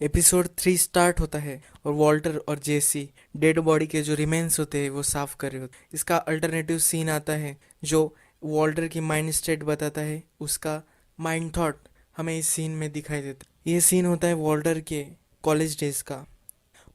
Episode 3 start होता है और वॉल्टर और जेसी डेड बॉडी के जो रिमेन्स होते हैं वो साफ कर रहे होते हैं। इसका अल्टरनेटिव सीन आता है जो वॉल्टर की माइंड स्टेट बताता है, उसका माइंड थॉट हमें इस सीन में दिखाई देता है। ये सीन होता है वॉल्टर के कॉलेज डेज का।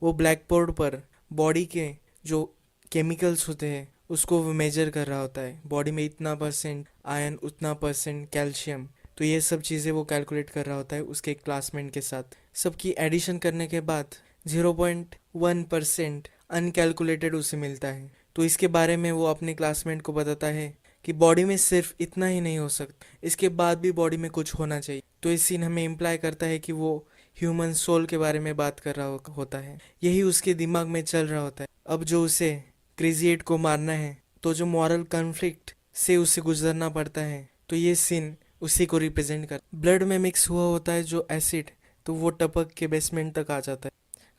वो ब्लैक बोर्ड पर बॉडी के जो केमिकल्स होते हैं उसको वो मेजर कर रहा होता है। बॉडी में इतना परसेंट आयरन, उतना परसेंट कैल्शियम, तो ये सब चीज़ें वो कैलकुलेट कर रहा होता है उसके क्लासमेट के साथ। सबकी एडिशन करने के बाद 0.1% अनकैलकुलेटेड उसे मिलता है। तो इसके बारे में वो अपने क्लासमेट को बताता है कि बॉडी में सिर्फ इतना ही नहीं हो सकता, इसके बाद भी बॉडी में कुछ होना चाहिए। तो इस सीन हमें इम्प्लाई करता है कि वो ह्यूमन सोल के बारे में बात कर रहा होता है। यही उसके दिमाग में चल रहा होता है। अब जो उसे क्रेजी एट को मारना है तो जो मॉरल कॉन्फ्लिक्ट से उसे गुजरना पड़ता है, तो ये सीन उसी को रिप्रेजेंट कर। ब्लड में मिक्स हुआ होता है जो एसिड, तो वो टपक के बेसमेंट तक आ जाता है।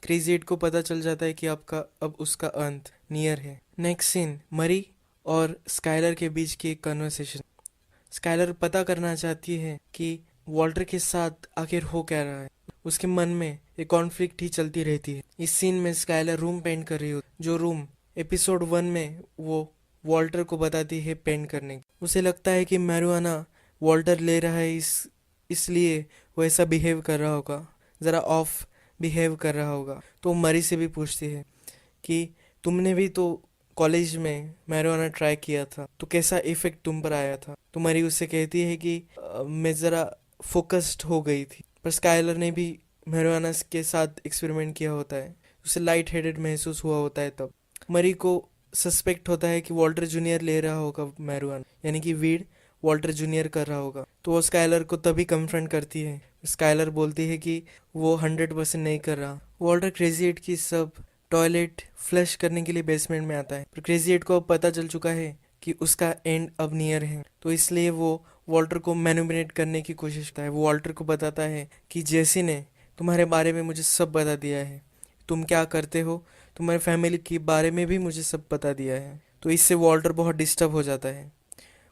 क्रेजी एट को पता चल जाता है कि अब उसका अंत नियर है। नेक्स्ट सीन मरी और स्काइलर के बीच की एक कन्वर्सेशन। स्काइलर पता करना चाहती है कि वॉल्टर के साथ आखिर हो क्या रहा है। उसके मन में एक कॉन्फ्लिक्ट ही चलती रहती है। इस सीन में स्काइलर रूम पेंट कर रही होती, जो रूम एपिसोड 1 में वो वॉल्टर को बताती है पेंट करने की। उसे लगता है कि मैरिजुआना वॉल्टर ले रहा है, इसलिए वो ऐसा बिहेव कर रहा होगा, ज़रा ऑफ बिहेव कर रहा होगा। तो मरी से भी पूछती है कि तुमने भी तो कॉलेज में मैरिजुआना ट्राई किया था, तो कैसा इफेक्ट तुम पर आया था। तो मरी उससे कहती है कि मैं ज़रा फोकस्ड हो गई थी। पर स्काइलर ने भी मैरिजुआना के साथ एक्सपेरिमेंट किया होता है, उसे लाइट हेडेड महसूस हुआ होता है। तब मरी को सस्पेक्ट होता है कि वॉल्टर जूनियर ले रहा होगा मैरिजुआना, यानी कि वीड वॉल्टर जूनियर कर रहा होगा। तो वो स्काइलर को तभी कन्फ्रंट करती है। स्काइलर बोलती है कि वो 100% नहीं कर रहा। वॉल्टर क्रेजी एट की सब टॉयलेट फ्लश करने के लिए बेसमेंट में आता है, पर क्रेजी एट को अब पता चल चुका है कि उसका एंड अब नियर है। तो इसलिए वो वॉल्टर को मैनिपुलेट करने की कोशिश करता है। वो वॉल्टर को बताता है कि जेसी ने तुम्हारे बारे में मुझे सब बता दिया है, तुम क्या करते हो, तुम्हारे फैमिली के बारे में भी मुझे सब बता दिया है। तो इससे वॉल्टर बहुत डिस्टर्ब हो जाता है।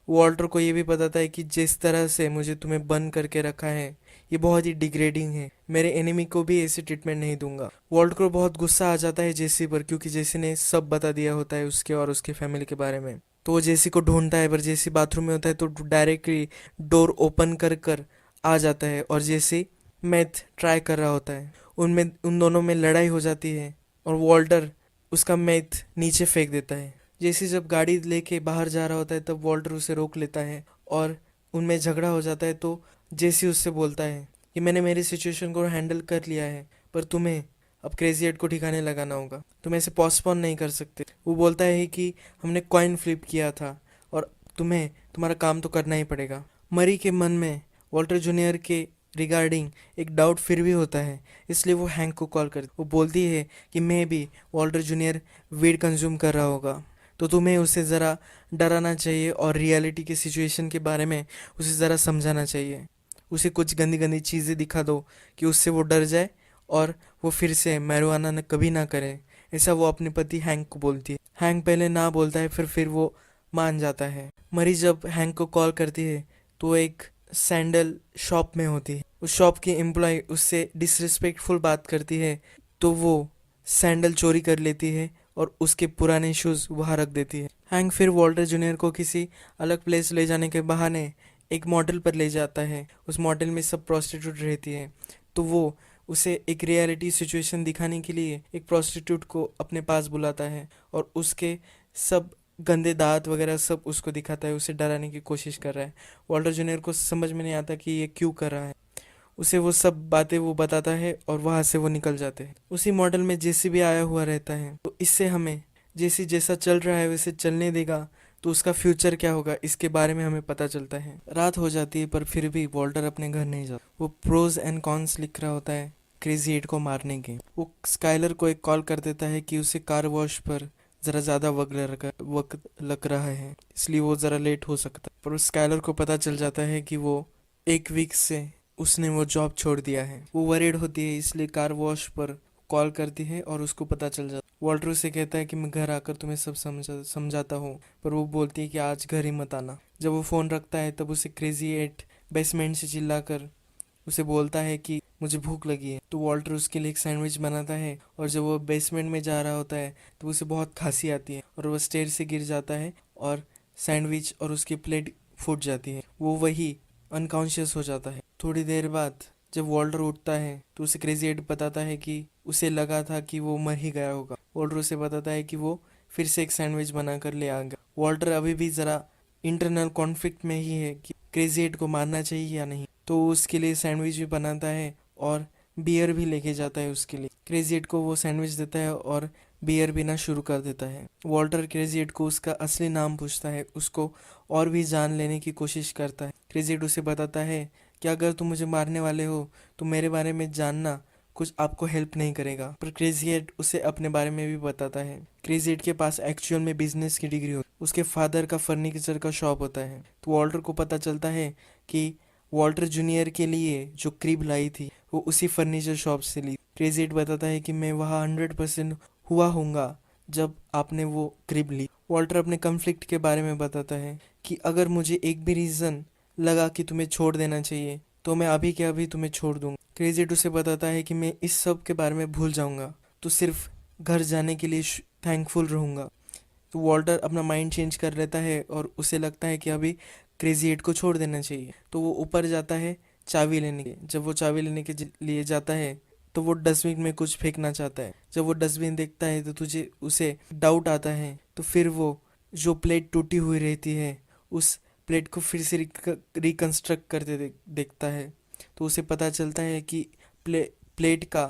वॉल्टर को ये भी बताता है कि जिस तरह से मुझे तुम्हें बंद करके रखा है ये बहुत ही डिग्रेडिंग है, मेरे एनिमी को भी ऐसे ट्रीटमेंट नहीं दूंगा। वॉल्टर को बहुत गुस्सा आ जाता है जेसी पर, क्योंकि जेसी ने सब बता दिया होता है उसके और उसके फैमिली के बारे में। तो वो जेसी को ढूंढता है, पर जेसी बाथरूम में होता है, तो डायरेक्टली डोर ओपन कर कर आ जाता है और जेसी मैथ ट्राई कर रहा होता है। उन दोनों में लड़ाई हो जाती है और वॉल्टर उसका मैथ नीचे फेंक देता है। जेसी जब गाड़ी लेके बाहर जा रहा होता है तब वॉल्टर उसे रोक लेता है और उनमें झगड़ा हो जाता है। तो जेसी उससे बोलता है कि मैंने मेरी सिचुएशन को हैंडल कर लिया है, पर तुम्हें अब क्रेजी एट को ठिकाने लगाना होगा, तुम ऐसे पोस्टपोन नहीं कर सकते। वो बोलता है कि हमने कॉइन फ्लिप किया था और तुम्हें तुम्हारा काम तो करना ही पड़ेगा। मरी के मन में वॉल्टर जूनियर के रिगार्डिंग एक डाउट फिर भी होता है, इसलिए वो हैंक को कॉल कर वो बोलती है कि मैं भी वॉल्टर जूनियर वीड कंज्यूम कर रहा होगा, तो तुम्हें उसे ज़रा डराना चाहिए और रियलिटी की सिचुएशन के बारे में उसे ज़रा समझाना चाहिए। उसे कुछ गंदी गंदी चीज़ें दिखा दो कि उससे वो डर जाए और वो फिर से मैरिजुआना न कभी ना करे। ऐसा वो अपने पति हैंक को बोलती है। हैंक पहले ना बोलता है, फिर वो मान जाता है। मरी जब हैंक को कॉल करती है तो एक सैंडल शॉप में होती है। उस शॉप की एम्प्लॉय उससे डिसरिस्पेक्टफुल बात करती है, तो वो सैंडल चोरी कर लेती है और उसके पुराने शूज़ वहाँ रख देती है। हैंक फिर वॉल्टर जूनियर को किसी अलग प्लेस ले जाने के बहाने एक मॉडल पर ले जाता है। उस मॉडल में सब प्रोस्टिट्यूट रहती है, तो वो उसे एक रियलिटी सिचुएशन दिखाने के लिए एक प्रोस्टिट्यूट को अपने पास बुलाता है और उसके सब गंदे दांत वगैरह सब उसको दिखाता है, उसे डराने की कोशिश कर रहा है। वॉल्टर जूनियर को समझ में नहीं आता कि ये क्यों कर रहा है। उसे वो सब बातें वो बताता है और वहाँ से वो निकल जाते हैं। उसी मॉडल में जेसी भी आया हुआ रहता है, तो इससे हमें जेसी जैसा चल रहा है वैसे चलने देगा तो उसका फ्यूचर क्या होगा इसके बारे में हमें पता चलता है। रात हो जाती है पर फिर भी वॉल्टर अपने घर नहीं जाता। वो प्रोज एंड कॉन्स लिख रहा होता है क्रेजी एट को मारने के। वो स्काइलर को एक कॉल कर देता है कि उसे कार वॉश पर ज़रा ज़्यादा वक्त लग रहा है, इसलिए वो ज़रा लेट हो सकता है। पर उस स्काइलर को पता चल जाता है कि वो एक वीक से उसने वो जॉब छोड़ दिया है। वो वरीड होती है, इसलिए कार वॉश पर कॉल करती है और उसको पता चल जाता है। वॉल्टर उसे कहता है कि मैं घर आकर तुम्हें सब समझाता हूँ, पर वो बोलती है कि आज घर ही मत आना। जब वो फ़ोन रखता है तब उसे क्रेजी एट बेसमेंट से चिल्लाकर उसे बोलता है कि मुझे भूख लगी है। तो वॉल्टर उसके लिए एक सैंडविच बनाता है, और जब वो बेसमेंट में जा रहा होता है तो उसे बहुत खांसी आती है और वो स्टेयर से गिर जाता है और सैंडविच और उसकी प्लेट फूट जाती है। वो वही अनकॉन्शियस हो जाता है। थोड़ी देर बाद जब वॉल्टर उठता है तो उसे क्रेजी एड बताता है कि उसे लगा था कि वो मर ही गया होगा। वॉल्टर उसे बताता है कि वो फिर से एक सैंडविच बना कर ले आ गया। वॉल्टर अभी भी ज़रा इंटरनल कॉन्फ्लिक्ट में ही है कि क्रेजी एड को मारना चाहिए या नहीं। तो वो उसके लिए सैंडविच भी बनाता है और बियर भी लेके जाता है उसके लिए। क्रेजी एड को वो सैंडविच देता है और बियर पीना शुरू कर देता है। वॉल्टर क्रेजी एड को उसका असली नाम पूछता है, उसको और भी जान लेने की कोशिश करता है। क्रेजी एड उसे बताता है कि अगर तुम मुझे मारने वाले हो तो मेरे बारे में जानना कुछ आपको हेल्प नहीं करेगा। पर क्रेजी एड उसे अपने बारे में भी बताता है। क्रेजी एड के पास एक्चुअल में बिजनेस की डिग्री होती है, उसके फादर का फर्नीचर का शॉप होता है। तो वॉल्टर को पता चलता है कि वॉल्टर जूनियर के लिए जो क्रीब लाई थी वो उसी फर्नीचर शॉप से ली। क्रेजी एड बताता है कि मैं वहाँ 100% हुआ हूँगा जब आपने वो क्रीब ली। वॉल्टर अपने कन्फ्लिक्ट के बारे में बताता है कि अगर मुझे एक भी रीज़न लगा कि तुम्हें छोड़ देना चाहिए तो मैं अभी के अभी तुम्हें छोड़ दूंगा। क्रेजी एड उसे बताता है कि मैं इस सब के बारे में भूल जाऊंगा, तो सिर्फ घर जाने के लिए थैंकफुल रहूंगा। तो वॉल्टर अपना माइंड चेंज कर लेता है और उसे लगता है कि अभी क्रेजी एड को छोड़ देना चाहिए। तो वो ऊपर जाता है चाबी लेने के। जब वो चाबी लेने के लिए जाता है तो वो डस्टबिन में कुछ फेंकना चाहता है। जब वो डस्टबिन देखता है तो तुझे उसे डाउट आता है। तो फिर वो जो प्लेट टूटी हुई रहती है उस प्लेट को फिर से रिकंस्ट्रक्ट करते देखता है। तो उसे पता चलता है कि प्लेट का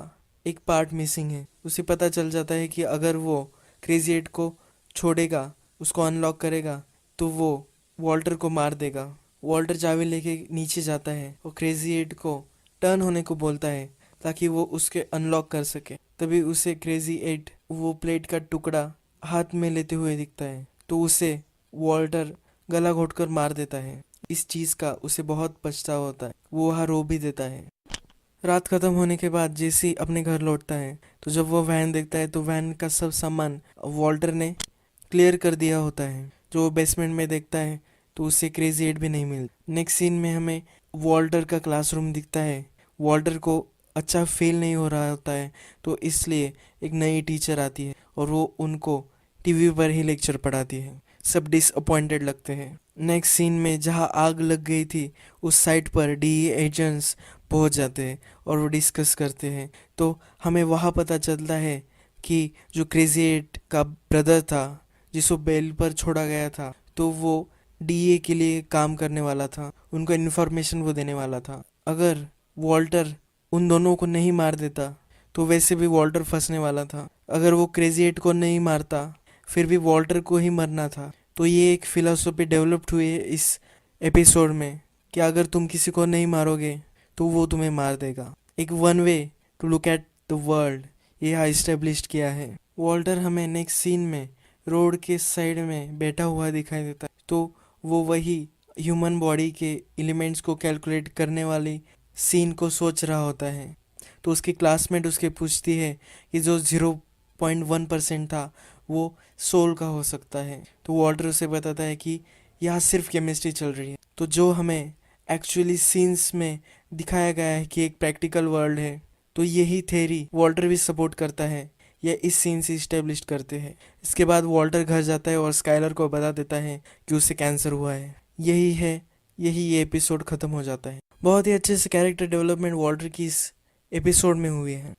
एक पार्ट मिसिंग है। उसे पता चल जाता है कि अगर वो क्रेजी एड को छोड़ेगा, उसको अनलॉक करेगा, तो वो वॉल्टर को मार देगा। वॉल्टर चाबी लेके नीचे जाता है और क्रेजी एड को टर्न होने को बोलता है ताकि वो उसके अनलॉक कर सके। तभी उसे क्रेजी एड वो प्लेट का टुकड़ा हाथ में लेते हुए दिखता है। तो उसे वॉल्टर गला घोटकर मार देता है। इस चीज़ का उसे बहुत पछतावा होता है। वो वहाँ रो भी देता है। रात खत्म होने के बाद जेसी अपने घर लौटता है तो जब वो वैन देखता है तो वैन का सब सामान वॉल्टर ने क्लियर कर दिया होता है। जो वो बेसमेंट में देखता है तो उसे क्रेजी एड भी नहीं मिलती। नेक्स्ट सीन में हमें वॉल्टर का क्लासरूम दिखता है। वॉल्टर को अच्छा फील नहीं हो रहा होता है तो इसलिए एक नई टीचर आती है और वो उनको टीवी पर ही लेक्चर पढ़ाती है। सब डिसअपॉइंटेड लगते हैं। नेक्स्ट सीन में जहाँ आग लग गई थी उस साइट पर डीई एजेंट्स पहुंच जाते हैं और वो डिस्कस करते हैं। तो हमें वहाँ पता चलता है कि जो क्रेजी एट का ब्रदर था जिसको बेल पर छोड़ा गया था, तो वो डीए के लिए काम करने वाला था। उनको इन्फॉर्मेशन वो देने वाला था। अगर वॉल्टर उन दोनों को नहीं मार देता तो वैसे भी वॉल्टर फंसने वाला था। अगर वो क्रेजी एट को नहीं मारता फिर भी वॉल्टर को ही मरना था। तो ये एक फिलॉसफी डेवलप्ड हुई है इस एपिसोड में कि अगर तुम किसी को नहीं मारोगे तो वो तुम्हें मार देगा। एक one way to look at the world ये यहाँ इस्टेब्लिश किया है। वॉल्टर हमें नेक्स्ट सीन में रोड के साइड में बैठा हुआ दिखाई देता है। तो वो वही ह्यूमन बॉडी के एलिमेंट्स को कैलकुलेट करने वाली सीन को सोच रहा होता है। तो उसकी क्लासमेट उसके पूछती है कि जो 0.1% था वो सोल का हो सकता है। तो वॉल्टर उसे बताता है कि यहाँ सिर्फ केमिस्ट्री चल रही है। तो जो हमें एक्चुअली सीन्स में दिखाया गया है कि एक प्रैक्टिकल वर्ल्ड है, तो यही थ्योरी वॉल्टर भी सपोर्ट करता है या इस सीन से इस्टेब्लिश करते हैं। इसके बाद वॉल्टर घर जाता है और स्काइलर को बता देता है कि उसे कैंसर हुआ है। यही ये एपिसोड ख़त्म हो जाता है। बहुत ही अच्छे से कैरेक्टर डेवलपमेंट वॉल्टर की इस एपिसोड में हुई है।